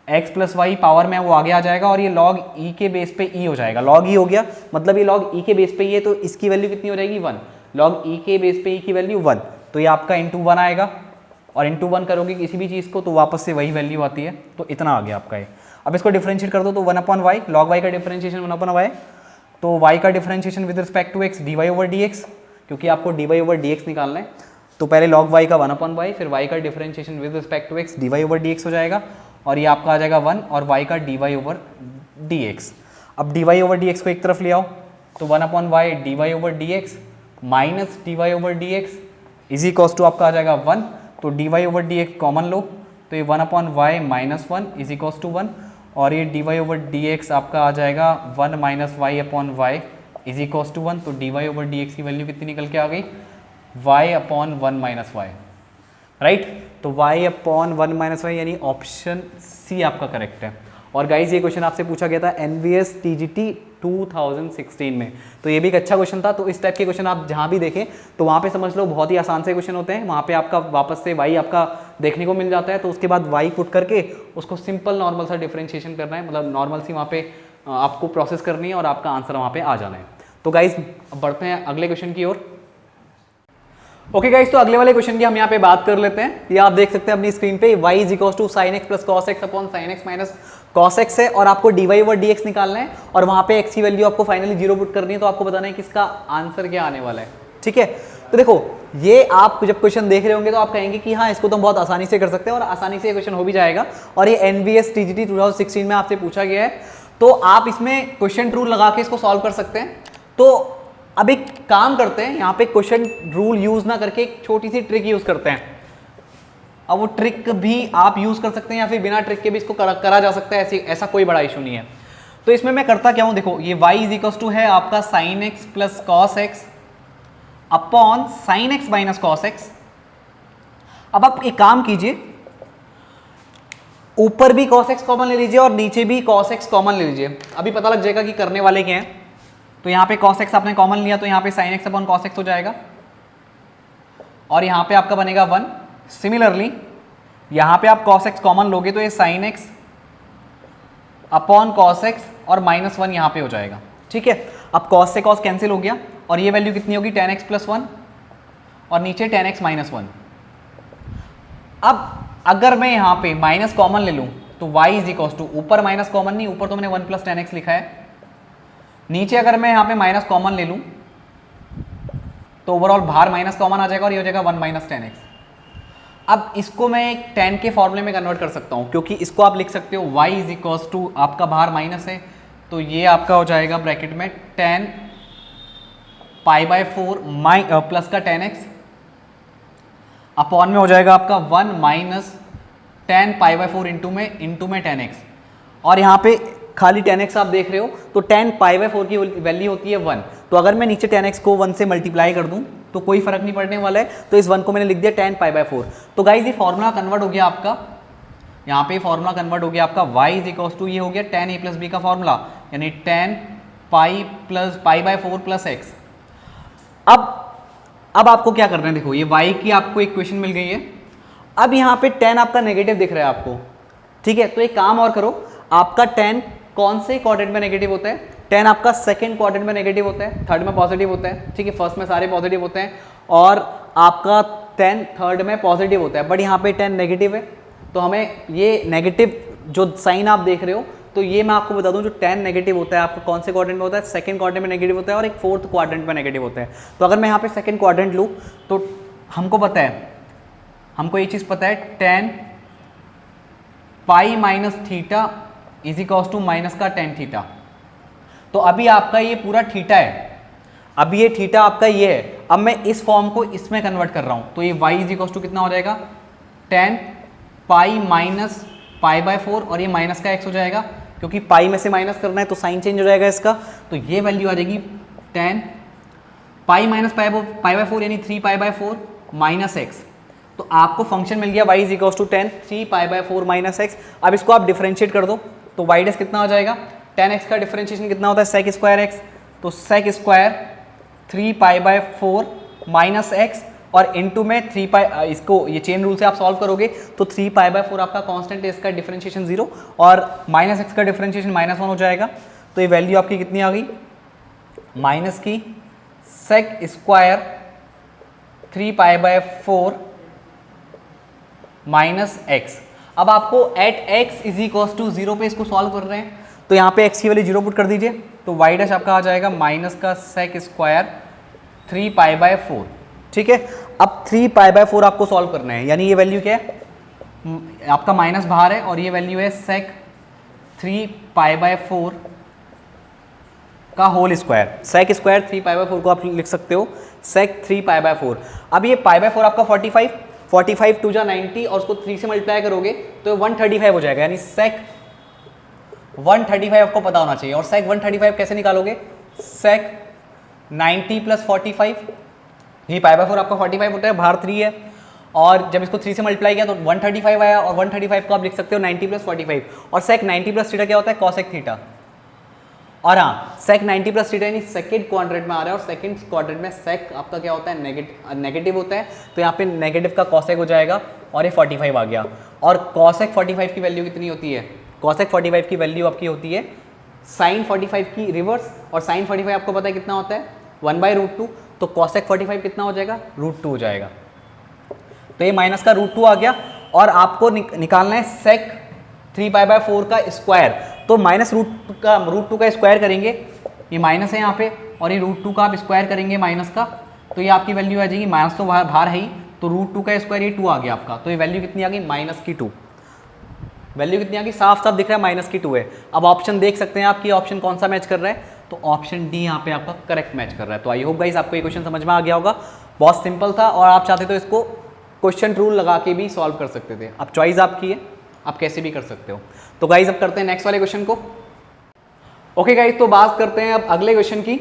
x प्लस वाई पावर में वो आगे आ जाएगा, और ये लॉग e के बेस पे e हो जाएगा, लॉग e हो गया, मतलब ये लॉग e के बेस पे ये, तो इसकी वैल्यू कितनी हो जाएगी 1, लॉग e के बेस पे e की वैल्यू 1, तो ये आपका इंटू 1 आएगा, और इंटू 1 करोगे किसी भी चीज़ को तो वापस से वही वैल्यू आती है। तो इतना आ गया आपका ये। अब इसको डिफरेंशिएट कर दो तो 1/y, लॉग y का डिफरेंशिएशन 1/y, तो y का differentiation with respect to x dy over dx, क्योंकि आपको dy ओवर dx निकालना है। तो पहले log y का 1/y, फिर y का differentiation with respect to x dy over dx हो जाएगा, और ये आपका आ जाएगा 1, और y का dy ओवर dx। अब dy ओवर dx को एक तरफ ले आओ, तो 1/y dy over dx minus dy over dx is equals to आपका आ जाएगा 1, तो dy ओवर dx कॉमन लो, तो ये 1/y minus 1 is equals to 1, और ये dy ओवर dx आपका आ जाएगा 1 minus y upon y is equals to 1, तो dy ओवर dx की वैल्यू कितनी निकल के आ गई, y upon 1 minus y, right. तो y अपॉन 1 माइनस वाई यानी ऑप्शन सी आपका करेक्ट है। और गाइज ये क्वेश्चन आपसे पूछा गया था NVS TGT 2016 में, तो ये भी एक अच्छा क्वेश्चन था। तो इस टाइप के क्वेश्चन आप जहाँ भी देखें तो वहाँ पे समझ लो बहुत ही आसान से क्वेश्चन होते हैं, वहाँ पे आपका वापस से y आपका देखने को मिल जाता है, तो उसके बाद y पुट करके उसको सिंपल नॉर्मल सा डिफरेंशिएशन करना है, मतलब नॉर्मल सी वहाँ पे आपको प्रोसेस करनी है और आपका आंसर वहाँ पे आ जाना है। तो गाइज बढ़ते हैं अगले क्वेश्चन की ओर। ओके गाइस, तो अगले वाले क्वेश्चन की हम यहाँ पे बात कर लेते हैं। ये आप देख सकते हैं अपनी स्क्रीन पे, y is equals to sine x plus cos x upon sine x minus cos x है, और आपको dy ओवर dx निकालना है, और वहाँ पे x की वैल्यू आपको फाइनली 0 पुट करनी है। तो आपको बताना है कि इसका आंसर क्या आने वाला है, ठीक है। तो देखो ये आप जब क्वेश्चन देख रहे होंगे तो आप कहेंगे कि हाँ इसको तो हम बहुत आसानी से कर सकते हैं, और आसानी से ये क्वेश्चन हो भी जाएगा, और ये NVS TGT 2016 में आपसे पूछा गया है, तो आप इसमें क्वेश्चन रूल लगा के इसको सॉल्व कर सकते हैं। तो अब एक काम करते हैं, यहाँ पे क्वेश्चन रूल यूज ना करके एक छोटी सी ट्रिक यूज करते हैं। अब वो ट्रिक भी आप यूज कर सकते हैं या फिर बिना ट्रिक के भी इसको करा जा सकता है, ऐसा कोई बड़ा इशू नहीं है। तो इसमें मैं करता क्या हूं, देखो ये y इज इक्वल टू है आपका sign x plus cos x upon sine x minus cos x. अब आप एक काम कीजिए, ऊपर भी cos x कॉमन ले लीजिए और नीचे भी cos x कॉमन ले लीजिए, अभी पता लग जाएगा कि करने वाले क्या हैं। तो यहाँ पे cos x आपने कॉमन लिया तो यहाँ पे sin x upon cos x हो जाएगा और यहाँ पे आपका बनेगा 1। सिमिलरली यहाँ पे आप cos x कॉमन लोगे तो ये sin x upon cos x और -1 यहाँ पे हो जाएगा। ठीक है, अब cos से cos कैंसिल हो गया और ये वैल्यू कितनी होगी, tan x प्लस 1 और नीचे tan x माइनस 1। अब अगर मैं यहाँ पे माइनस कॉमन ले लूँ तो y इज इक्वल टू, ऊपर माइनस कॉमन नहीं, ऊपर तो मैंने 1 प्लस tan x लिखा है, नीचे अगर मैं यहाँ पे माइनस कॉमन ले लूँ तो ओवरऑल बाहर माइनस कॉमन आ जाएगा और ये हो जाएगा 1 माइनस tan x। अब इसको मैं एक tan के फॉर्मूले में कन्वर्ट कर सकता हूँ, क्योंकि इसको आप लिख सकते हो y इज इक्वल टू, आपका बाहर माइनस है तो ये आपका हो जाएगा ब्रैकेट में tan π/4 प्लस का tan x अपॉन में हो जाएगा आपका 1 माइनस tan π/4 इंटू में tan x। और यहाँ पे खाली tan x आप देख रहे हो तो tan π/4 की वैल्यू होती है 1। तो अगर मैं नीचे tan x को 1 से मल्टीप्लाई कर दूं तो कोई फर्क नहीं पड़ने वाला है, तो इस 1 को मैंने लिख दिया tan π/4। तो गाइज ये फॉर्मूला कन्वर्ट हो गया आपका, यहाँ पे फॉर्मूला कन्वर्ट हो गया आपका y इज इक्वल टू, ये हो गया tan a प्लस b का फॉर्मूला, यानी tan π/4 प्लस x। अब आपको क्या करना है, देखो ये y की आपको इक्वेशन मिल गई है। अब यहाँ पे tan आपका नेगेटिव दिख रहा है आपको, ठीक है, तो एक काम और करो, आपका tan कौन से क्वाड्रेंट में नेगेटिव होता है, tan आपका सेकंड क्वाड्रेंट में नेगेटिव होता है, थर्ड में पॉजिटिव होता है, ठीक है, फर्स्ट में सारे पॉजिटिव होते हैं और आपका tan थर्ड में पॉजिटिव होता है, बट यहाँ पे tan नेगेटिव है। तो हमें ये नेगेटिव जो साइन आप देख रहे हो, तो ये मैं आपको बता दूं, जो tan नेगेटिव होता है आपका कौन से क्वाड्रेंट में होता है, सेकंड क्वाड्रेंट में नेगेटिव होता है और एक फोर्थ क्वाड्रेंट में नेगेटिव होता है। तो अगर मैं यहाँ पे सेकंड क्वाड्रेंट लूँ तो हमको पता है, हमको ये चीज़ पता है, tan pi minus theta is equals to minus का tan थीटा। तो अभी आपका ये पूरा थीटा है, अभी ये थीटा आपका ये है। अब मैं इस फॉर्म को इसमें कन्वर्ट कर रहा हूँ, तो ये y इज इक्वल्स टू कितना हो जाएगा, tan पाई माइनस π/4 और ये माइनस का x हो जाएगा, क्योंकि पाई में से माइनस करना है तो साइन चेंज हो जाएगा इसका। तो ये वैल्यू आ जाएगी tan पाई माइनस π/4 यानी 3π/4 माइनस x। तो आपको फंक्शन मिल गया y is equals to tan 3π/4 minus x। अब इसको आप डिफरेंशिएट कर दो तो y डैश कितना हो जाएगा, tan x का डिफरेंशिएशन कितना होता है, sec स्क्वायर x, तो sec स्क्वायर 3π/4 माइनस x और इनटू में 3π, इसको ये चेन रूल से आप सॉल्व करोगे तो 3π/4 आपका कांस्टेंट है, इसका डिफरेंशिएशन 0 और माइनस x का डिफरेंशिएशन -1 हो जाएगा। तो ये वैल्यू आपकी कितनी आ गई, माइनस की sec स्क्वायर 3π/4 माइनस x। अब आपको at x is equals to 0 पे इसको सॉल्व कर रहे हैं, तो यहाँ पे x की वैल्यू 0 पुट कर दीजिए, तो y डैश आपका आ जाएगा माइनस का sec स्क्वायर 3π/4। ठीक है, अब 3π/4 आपको सॉल्व करना है, यानी ये वैल्यू क्या है, आपका माइनस बाहर है और ये वैल्यू है sec 3π/4 का होल स्क्वायर। sec स्क्वायर 3π/4 को आप लिख सकते हो sec 3π/4। अब ये π/4 आपका 45 टू जा 90 और उसको 3 से मल्टीप्लाई करोगे तो 135 हो जाएगा, यानी sec 135 आपको पता होना चाहिए। और sec 135 कैसे निकालोगे, sec 90 प्लस 45, ये π/4 आपका 45 होता है, बाहर 3 है और जब इसको 3 से मल्टीप्लाई किया तो 135 आया और 135 को आप लिख सकते हो 90 प्लस 45। और sec 90 प्लस थीटा क्या होता है, cosec थीटा। और हाँ, sec 90 प्लस थीटा यानी सेकंड क्वाड्रेंट में आ रहा है और सेकंड क्वाड्रेंट में sec आपका क्या होता है, नेगेटिव होता है, तो यहाँ पे नेगेटिव का cosec हो जाएगा और ये 45 आ गया। और cosec 45 की वैल्यू कितनी होती है, cosec 45 की वैल्यू आपकी होती है sin 45 की रिवर्स, और sin 45 आपको पता है कितना होता है 1/√2, तो cosec 45 कितना हो जाएगा, √2 हो जाएगा। तो ये माइनस का √2 आ गया और आपको निकालना है sec 3π/4 का स्क्वायर, तो माइनस √2 का स्क्वायर करेंगे, ये माइनस है यहाँ पे और ये √2 का आप स्क्वायर करेंगे माइनस का, तो ये आपकी वैल्यू आ जाएगी, माइनस तो बाहर है ही, तो √2 का स्क्वायर ये 2 आ गया आपका, तो ये वैल्यू कितनी आ गई, माइनस की 2। वैल्यू कितनी आ गई, साफ साफ दिख रहा है माइनस की 2 है। अब ऑप्शन देख सकते हैं आपकी ऑप्शन कौन सा मैच कर रहा है, तो ऑप्शन डी यहाँ पे आपका करेक्ट मैच कर रहा है। तो आई होप गाइस आपको ये क्वेश्चन समझ में आ गया होगा, बहुत सिंपल था और आप चाहते तो इसको क्वेश्चन रूल लगा के भी सॉल्व कर सकते थे। अब चॉइस आपकी है, आप कैसे भी कर सकते हो। तो गाइस अब करते हैं नेक्स्ट वाले क्वेश्चन को। ओके गाइस, तो बात करते हैं अब अगले क्वेश्चन की।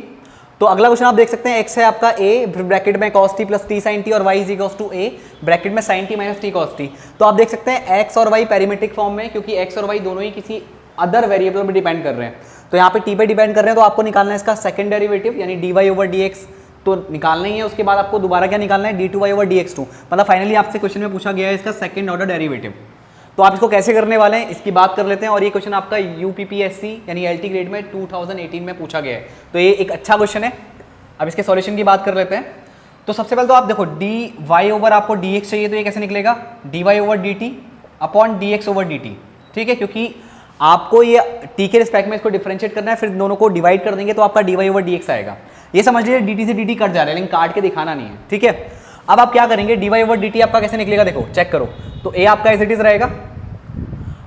तो अगला क्वेश्चन आप देख सकते हैं, x है आपका a ब्रैकेट में cos t plus t sine t और y is equals to a bracket में sin t minus t cos t। तो आप देख सकते हैं x और y पैरामीट्रिक फॉर्म में, क्योंकि x और y दोनों ही किसी अदर वेरिएबल पर डिपेंड कर रहे हैं। तो यहाँ पे t पे डिपेंड कर रहे हैं, तो आपको निकालना है इसका सेकंड डेरिवेटिव यानी dy ओवर dx तो निकालना ही है। उसके बाद आपको दोबारा क्या निकालना है, d2y ओवर dx2। मतलब फाइनली आपसे क्वेश्चन में पूछा गया है इसका सेकंड ऑर्डर डेरिवेटिव। तो आप इसको कैसे करने वाले हैं इसकी बात कर लेते हैं। और ये क्वेश्चन आपका यूपीपीएससी यानी एलटी ग्रेड में 2018 में पूछा गया है, तो ये एक अच्छा क्वेश्चन है। अब इसके सॉल्यूशन की बात कर लेते हैं। तो सबसे पहले तो आप देखो डी वाई ओवर आपको डी एक्स चाहिए, तो ये कैसे निकलेगा, d y over d t upon d x over d t. ठीक है, क्योंकि आपको ये टी के रिस्पेक्ट में इसको डिफरेंशिएट करना है, फिर दोनों को डिवाइड कर देंगे तो आपका d y over d x आएगा। ये समझ लीजिए डी टी से डी टी कट जा रहा है, लेकिन काट के दिखाना नहीं है। ठीक है, अब आप क्या करेंगे, d y over d t आपका कैसे निकलेगा, देखो चेक करो। तो ए आपका एज इट इज रहेगा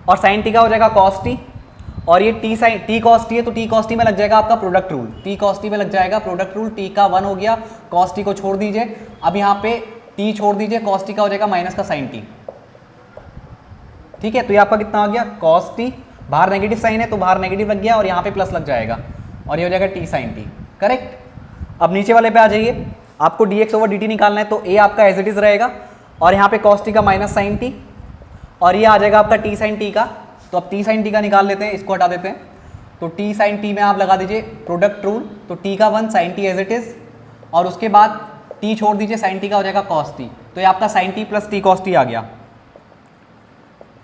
और साइन टी का हो जाएगा कॉस टी, और ये t sine t cos t है तो टी कॉस टी में लग जाएगा आपका product rule, t cos t में लग जाएगा प्रोडक्ट रूल। टी का 1 हो गया, कॉस टी को छोड़ दीजिए, अब यहाँ पे टी छोड़ दीजिए, कॉस टी का हो जाएगा माइनस का साइन टी। ठीक है, तो ये आपका कितना आ गया, कॉस टी, बाहर नेगेटिव साइन है तो बाहर नेगेटिव लग गया और यहाँ पे प्लस लग जाएगा और ये हो जाएगा टी साइन टी। करेक्ट। अब नीचे वाले पे आ जाइए, आपको d x over d T निकालना है, तो ए आपका एज इट इज रहेगा और यहाँ पे कॉस टी का माइनस साइन टी और ये आ जाएगा आपका टी साइन टी का। तो अब टी साइन टी का निकाल लेते हैं, इसको हटा देते हैं। तो टी साइन टी में आप लगा दीजिए प्रोडक्ट रूल, तो टी का 1 sine t as it is और उसके बाद टी छोड़ दीजिए, साइन टी का हो जाएगा कॉस टी। तो ये आपका sine t plus t cos t आ गया,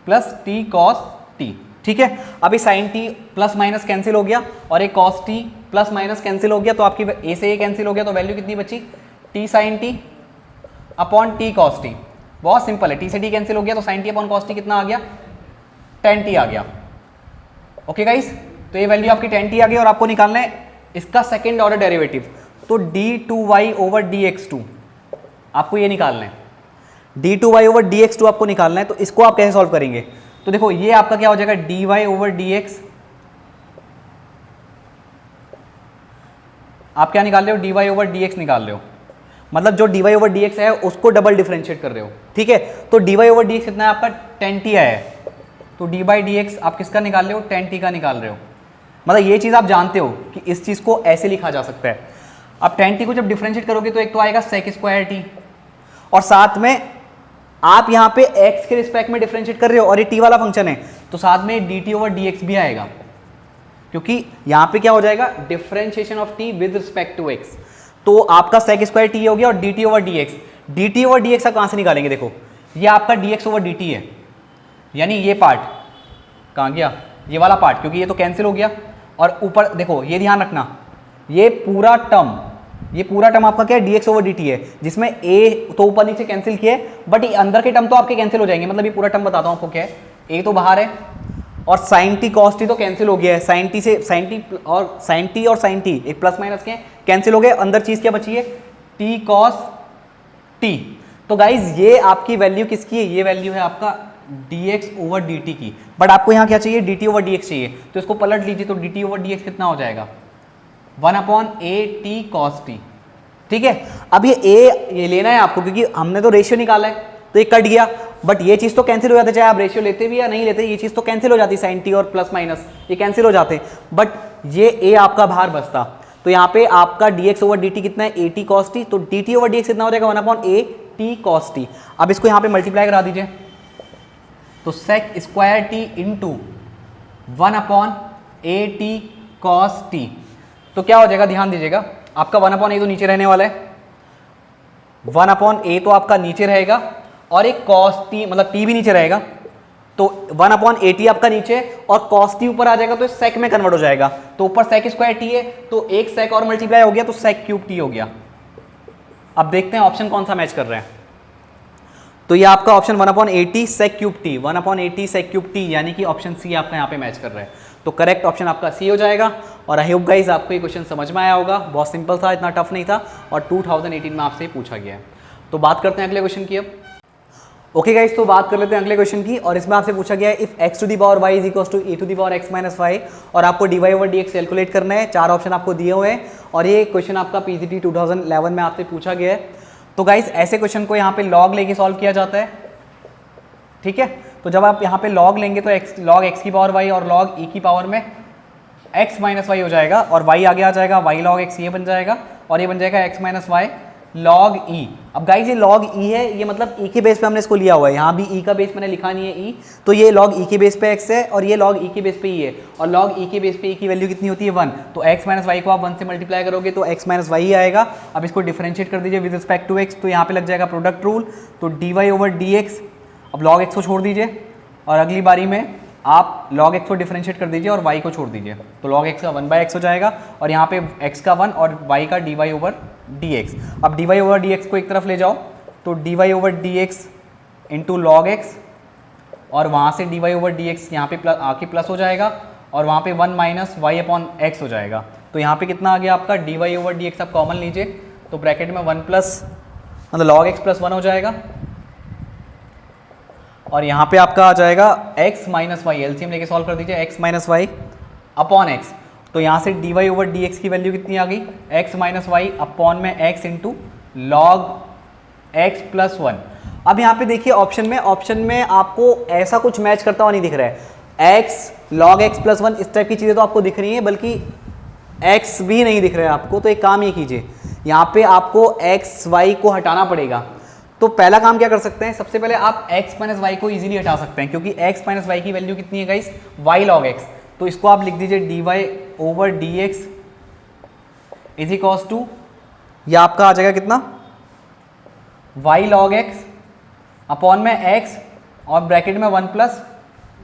प्लस टी कॉस टी। ठीक है, अभी sine t plus minus cancel हो गया और एक cos t plus minus cancel हो गया, तो आपकी ए से ए कैंसिल हो गया, तो वैल्यू कितनी बची, t sine t upon t cos t. बहुत सिंपल है, टी से टी कैंसिल हो गया तो sine t upon cos t कितना आ गया, 10t आ गया। ओके गाइस, तो ये वैल्यू आपकी 10t आ गई और आपको निकालना है इसका सेकंड ऑर्डर डेरिवेटिव। तो d2y ओवर dx2 आपको ये निकालना है, d2y ओवर dx2 आपको निकालना है। तो इसको आप कैसे सॉल्व करेंगे, तो देखो ये आपका क्या हो जाएगा, dy ओवर dx, आप क्या निकाल रहे हो, dy ओवर dx निकाल रहे हो, मतलब जो dy ओवर dx है उसको डबल डिफरेंशिएट कर रहे हो। ठीक है, तो dy ओवर dx कितना है आपका, 10t आया है, तो d बाई डी एक्स आप किसका निकाल रहे हो, 10t का निकाल रहे हो। मतलब ये चीज़ आप जानते हो कि इस चीज़ को ऐसे लिखा जा सकता है। अब 10t को जब डिफरेंशिएट करोगे तो एक तो आएगा सेक स्क्वायर टी और साथ में आप यहाँ पे x के रिस्पेक्ट में डिफरेंशिएट कर रहे हो और ये t वाला फंक्शन है तो साथ में dt ओवर dx भी आएगा, क्योंकि यहाँ पे क्या हो जाएगा, differentiation of t with respect to x। तो आपका सेक स्क्वायर टी हो गया और dt ओवर dx आप कहाँ से निकालेंगे, देखो ये आपका dx ओवर dt है, यानी ये पार्ट कहाँ गया, ये वाला पार्ट, क्योंकि ये तो कैंसिल हो गया। और ऊपर देखो ये ध्यान रखना, ये पूरा टर्म आपका क्या है, dx ओवर dt है, जिसमें a तो ऊपर नीचे कैंसिल किया है बट ये अंदर के टर्म तो आपके कैंसिल हो जाएंगे। मतलब ये पूरा टर्म बताता हूँ आपको क्या है, a तो बाहर है और साइन टी कॉस टी तो कैंसिल हो गया है, साइन टी और साइन टी एक प्लस माइनस के कैंसिल हो गए, अंदर चीज़ क्या बची है, टी कॉस टी। तो गाइज ये आपकी वैल्यू किसकी है, ये वैल्यू है आपका dx ओवर dt की, बट आपको यहाँ क्या चाहिए, dt ओवर dx चाहिए, तो इसको पलट लीजिए, तो dt ओवर dx कितना हो जाएगा, 1 upon a t cos t। ठीक है, अब ये लेना है आपको, क्योंकि हमने तो रेशियो निकाला है तो ये कट गया, बट ये चीज़ तो कैंसिल हो जाती है, चाहे आप रेशियो लेते भी या नहीं लेते, ये चीज़ तो कैंसिल हो जाती है, साइन टी और प्लस माइनस ये कैंसिल हो जाते हैं, बट ये a आपका बाहर बचता। तो यहाँ पे आपका dx ओवर dt कितना है, a t cos t, तो dt ओवर dx कितना हो जाएगा, 1 upon a t cos t। अब इसको यहाँ पे मल्टीप्लाई करा दीजिए, तो sec square t into 1 upon a t cos t, तो क्या हो जाएगा, ध्यान दीजिएगा, आपका 1 अपॉन ए तो नीचे रहने वाला है, 1 अपॉन ए तो आपका नीचे रहेगा और एक कॉस टी मतलब टी भी नीचे रहेगा, तो 1 अपॉन ए टी आपका नीचे और कॉस टी ऊपर आ जाएगा, तो सेक में कन्वर्ट हो जाएगा। तो ऊपर सेक स्क्वायर टी है तो एक सेक और मल्टीप्लाई हो गया, तो सेक क्यूब टी हो गया। अब देखते हैं ऑप्शन कौन सा मैच कर रहे हैं। तो ये आपका option 1 upon 80 sec cube t, 1 upon 80 sec cube t, यानी कि ऑप्शन सी आपका यहाँ पे मैच कर रहा है। तो करेक्ट ऑप्शन आपका सी हो जाएगा। और आई होप गाइज आपको ये क्वेश्चन समझ में आया होगा, बहुत सिंपल था, इतना टफ नहीं था और 2018 में आपसे पूछा गया है। तो बात करते हैं अगले क्वेश्चन की अब। ओके गाइज, तो बात कर लेते हैं अगले क्वेश्चन की, और इसमें आपसे पूछा गया है if x to the power y is equals to a to the power x minus y, और आपको dy ओवर dx कैलकुलेट करना है। 4 ऑप्शन आपको दिए हुए हैं और ये क्वेश्चन आपका PGT 2011 में आपसे पूछा गया है। तो गाइज ऐसे क्वेश्चन को यहाँ पे लॉग लेके सॉल्व किया जाता है, ठीक है। तो जब आप यहाँ पे लॉग लेंगे तो लॉग x की पावर y और लॉग e की पावर में x माइनस वाई हो जाएगा और y आगे आ जाएगा, y log x ये बन जाएगा और ये बन जाएगा x minus y log e। अब गाइज ये log e है, ये मतलब e के बेस पे हमने इसको लिया हुआ है, यहाँ भी e का बेस मैंने लिखा नहीं है e, तो ये log e के बेस पे x है और ये log e के बेस पे e है, और log e के बेस पे e की वैल्यू कितनी होती है 1, तो x माइनस वाई को आप 1 से मल्टीप्लाई करोगे तो x माइनस वाई आएगा। अब इसको डिफरेंशिएट कर दीजिए विद रिस्पेक्ट टू x, तो यहाँ पे लग जाएगा प्रोडक्ट रूल, तो dy ओवर dx। अब log x को छोड़ दीजिए और अगली बारी में आप log x को डिफरेंशिएट कर दीजिए और y को छोड़ दीजिए, तो log x का 1/x हो जाएगा और यहाँ पे x का 1 और y का dy ओवर dx। अब dy ओवर dx को एक तरफ ले जाओ तो dy over dx into log x, और वहाँ से dy ओवर dx यहाँ पे आके प्लस हो जाएगा और वहाँ पे 1 माइनस वाई अपॉन एक्स हो जाएगा। तो यहाँ पे कितना आ गया आपका dy ओवर dx, आप कॉमन लीजिए तो ब्रैकेट में 1 प्लस मतलब log x प्लस 1 हो जाएगा और यहाँ पे आपका आ जाएगा x माइनस वाई, एलसीएम लेके सॉल्व कर दीजिए, x minus y upon x, तो यहाँ से dy ओवर dx की वैल्यू कितनी आ गई x माइनस वाई अपॉन में x into log x plus 1। अब यहाँ पे देखिए ऑप्शन में आपको ऐसा कुछ मैच करता हुआ नहीं दिख रहा है, x लॉग x प्लस 1 इस टाइप की चीज़ें तो आपको दिख रही हैं, बल्कि x भी नहीं दिख रहा है आपको। तो एक काम ये कीजिए, यहाँ पे आपको x y को हटाना पड़ेगा। तो पहला काम क्या कर सकते हैं, सबसे पहले आप x माइनस वाई को इजीली हटा सकते हैं, क्योंकि x माइनस वाई की वैल्यू कितनी है गाइस y log x, तो इसको आप लिख दीजिए dy over dx is equals to, ये आपका आ जाएगा कितना y log x अपॉन में x और ब्रैकेट में 1 प्लस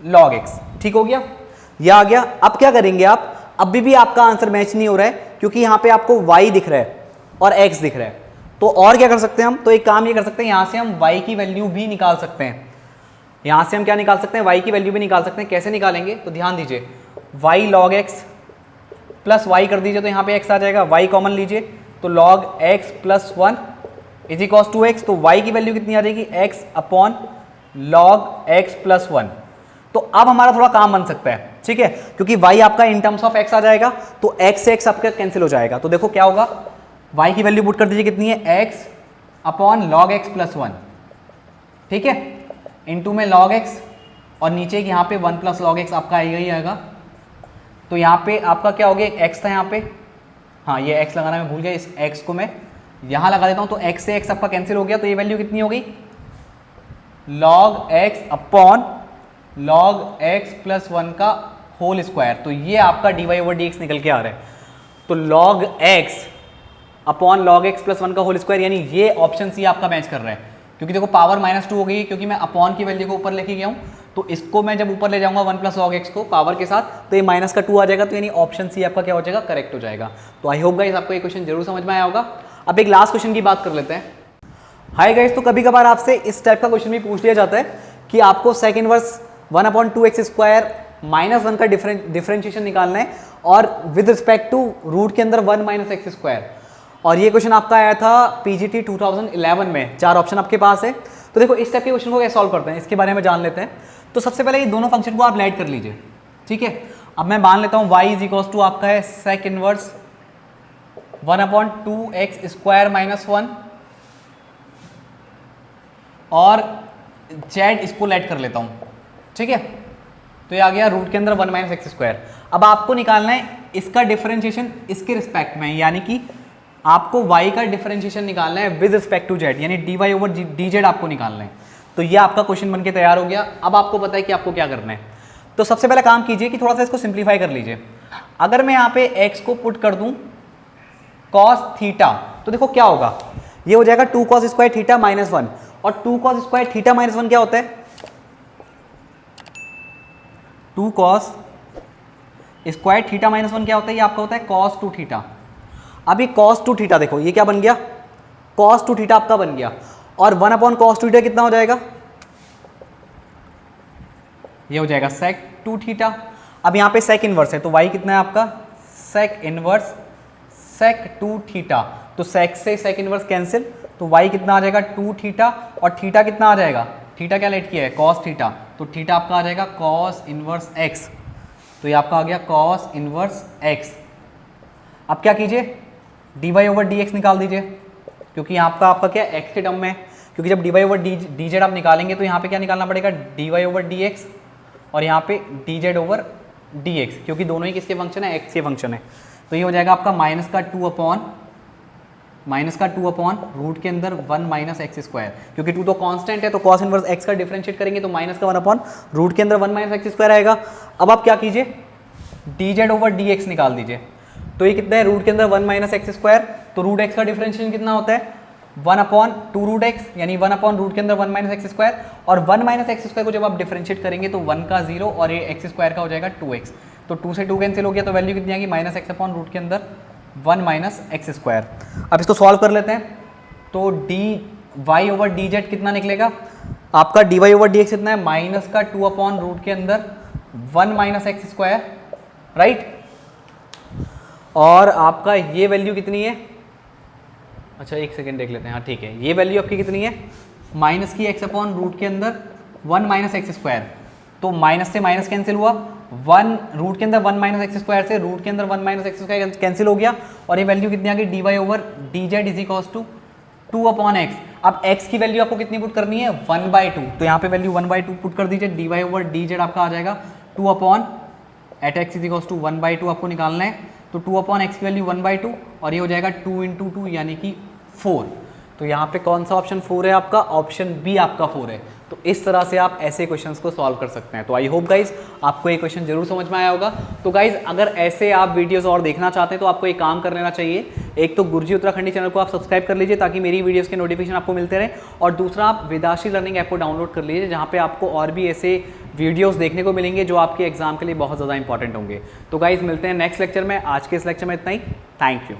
log x। ठीक हो गया, ये आ गया। अब क्या करेंगे आप, अभी भी आपका आंसर मैच नहीं हो रहा है क्योंकि यहाँ पे आपको y दिख रहा है और x दिख रहा है, तो और क्या कर सकते हैं हम, तो एक काम ये कर सकते हैं, यहाँ से हम y की वैल्यू भी निकाल सकते हैं। यहाँ से हम क्या निकाल सकते हैं, y की वैल्यू भी निकाल सकते हैं। कैसे निकालेंगे, तो ध्यान दीजिए y log x plus y कर दीजिए तो यहाँ पे x आ जाएगा, y कॉमन लीजिए तो log x plus 1 is equals to x, तो y की वैल्यू कितनी आ जाएगी x upon log x plus 1। तो अब हमारा थोड़ा काम बन सकता है, ठीक है, क्योंकि y आपका इन टर्म्स ऑफ x आ जाएगा तो x से x आपका कैंसिल हो जाएगा। तो देखो क्या होगा, y की वैल्यू पुट कर दीजिए कितनी है x upon log x plus 1, ठीक है, इनटू में log x और नीचे यहाँ पे 1 प्लस log x आपका आएगा ही आएगा। तो यहाँ पे आपका क्या हो गया, एक x था यहाँ पे, हाँ ये x लगाना मैं भूल गया, इस x को मैं यहाँ लगा देता हूँ, तो x से x आपका कैंसिल हो गया, तो ये वैल्यू कितनी हो गई log x upon log x plus 1 का होल स्क्वायर। तो ये आपका dy ओवर dx निकल के आ रहा है, तो log x upon log x plus 1 का होल स्क्वायर, यानी ये ऑप्शन सी आपका मैच कर रहा है, क्योंकि देखो पावर -2 हो गई, क्योंकि मैं अपॉन की वैल्यू को ऊपर लेके गया हूँ, तो इसको मैं जब ऊपर ले जाऊंगा 1 प्लस log x को पावर के साथ, तो ये माइनस का 2 आ जाएगा, तो यानी ऑप्शन सी आपका क्या हो जाएगा, करेक्ट हो जाएगा। तो आई होप गाइस आपको ये क्वेश्चन जरूर समझ में आया होगा। अब एक लास्ट क्वेश्चन की बात कर लेते हैं। हाय गाइस, तो कभी कभार आपसे इस टाइप का क्वेश्चन भी पूछ लिया जाता है कि आपको sec inverse 1/2x square minus 1 का डिफरेंशिएशन निकालना है और विद रिस्पेक्ट टू रूट के अंदर 1 माइनस एक्स स्क्वायर, और ये क्वेश्चन आपका आया था पीजीटी 2011 में। 4 ऑप्शन आपके पास है। तो देखो इस टाइप के क्वेश्चन को कैसे सॉल्व करते हैं इसके बारे में जान लेते हैं। तो सबसे पहले ये दोनों फंक्शन को आप ऐड कर लीजिए, ठीक है। अब मैं मान लेता हूँ y इज इक्वल्स टू आपका है sec inverse 1/2x square minus 1 और z इसको ऐड कर लेता हूँ, ठीक है। तो ये आ गया रूट के अंदर 1 माइनस एक्स स्क्वायर। अब आपको निकालना है इसका डिफरेंशिएशन इसके रिस्पेक्ट में, यानी कि आपको y का डिफरेंशिएशन निकालना है विद रिस्पेक्ट टू z, यानी dy ओवर dz आपको निकालना है। तो ये आपका क्वेश्चन बनके तैयार हो गया। अब आपको पता है कि आपको क्या करना है। तो सबसे पहले काम कीजिए कि थोड़ा सा इसको सिंप्लीफाई कर लीजिए। अगर मैं यहाँ पे x को पुट कर दूं cos थीटा, तो देखो क्या होगा, ये हो जाएगा 2 cos स्क्वायर थीटा माइनस 1, और 2 cos स्क्वायर थीटा माइनस 1 क्या होता है, 2 cos स्क्वायर थीटा माइनस 1 क्या होता है, ये आपका होता है cos 2 थीटा। अभी cos 2 थीटा देखो ये क्या बन गया, cos 2 थीटा आपका बन गया, और 1/cos 2 थीटा कितना हो जाएगा, ये हो जाएगा sec 2 थीटा। अब यहाँ पे sec इनवर्स है तो y कितना है आपका sec इनवर्स sec 2 थीटा, तो sec से sec इनवर्स कैंसिल, तो y कितना आ जाएगा 2 थीटा, और थीटा कितना आ जाएगा, थीटा क्या लेट किया है cos थीटा, तो थीटा आपका आ जाएगा cos इनवर्स x, तो ये आपका आ गया cos इनवर्स x। अब क्या कीजिए dy ओवर dx निकाल दीजिए, क्योंकि यहाँ आपका क्या x के टर्म में है, क्योंकि जब dy ओवर dz आप निकालेंगे तो यहाँ पे क्या निकालना पड़ेगा dy ओवर dx और यहाँ पे dz ओवर dx, क्योंकि दोनों ही किसके फंक्शन है, x के फंक्शन है। तो ये हो जाएगा आपका माइनस का टू अपॉन रूट के अंदर 1 माइनस एक्स स्क्वायर, क्योंकि 2 तो कांस्टेंट है तो cos इनवर्स x का डिफरेंशिएट करेंगे तो माइनस का 1 अपॉन रूट के अंदर 1 माइनस एक्स स्क्वायर आएगा। अब आप क्या कीजिए, dz ओवर dx निकाल दीजिए। तो ये कितना है, रूट के अंदर 1 माइनस एक्स स्क्वायर, तो रूट x का डिफरेंशिएशन कितना होता है 1 अपॉन 2 रूट एक्स, यानी 1 अपॉन रूट के अंदर 1 माइनस एक्स स्क्वायर, और 1 माइनस एक्स स्क्वायर को जब आप डिफरेंशिएट करेंगे तो 1 का 0 और ये एक्स स्क्वायर का हो जाएगा 2x, तो 2 से 2 कैंसिल हो गया, तो वैल्यू कितनी आएगी माइनस एक्स अपॉन रूट के अंदर 1 माइनस एक्स स्क्वायर। अब इसको सॉल्व कर लेते हैं, तो d y over d z कितना निकलेगा आपका, d y over d x कितना है माइनस का 2 अपॉन रूट के अंदर 1 माइनस एक्स स्क्वायर, राइट। और आपका ये वैल्यू कितनी है, अच्छा एक सेकेंड देख लेते हैं, हाँ ठीक है, ये वैल्यू आपकी कितनी है माइनस की एक्स अपॉन रूट के अंदर 1 माइनस एक्स स्क्वायर, तो माइनस से माइनस कैंसिल हुआ, 1 रूट के अंदर 1 माइनस एक्स स्क्वायर से रूट के अंदर 1 माइनस एक्स स्क्वायर कैंसिल हो गया, और ये वैल्यू कितनी आ गई d y over d z is equals to 2 upon x. अब x की वैल्यू आपको कितनी पुट करनी है 1/2, तो यहाँ पे वैल्यू 1/2 पुट कर दीजिए, d y over d z आपका आ जाएगा 2 upon at x is equals to 1/2 आपको निकालना है, तो 2 अपॉन एक्स की वैल्यू 1/2 और ये हो जाएगा 2 × 2 यानी कि 4। तो यहाँ पे कौन सा ऑप्शन 4 है आपका, ऑप्शन बी आपका 4 है। तो इस तरह से आप ऐसे क्वेश्चंस को सॉल्व कर सकते हैं। तो आई होप गाइज आपको ये क्वेश्चन जरूर समझ में आया होगा। तो गाइज अगर ऐसे आप वीडियोस और देखना चाहते हैं तो आपको एक काम कर लेना चाहिए, एक तो गुरुजी उत्तराखंडी चैनल को आप सब्सक्राइब कर लीजिए ताकि मेरी वीडियोस के नोटिफिकेशन आपको मिलते रहे, और दूसरा आप वेदाश्री लर्निंग ऐप को डाउनलोड कर लीजिए जहाँ पे आपको और भी ऐसे वीडियोस देखने को मिलेंगे जो आपके एग्जाम के लिए बहुत ज़्यादा इंपॉर्टेंट होंगे। तो गाइज मिलते हैं नेक्स्ट लेक्चर में, आज के इस लेक्चर में इतना ही, थैंक यू।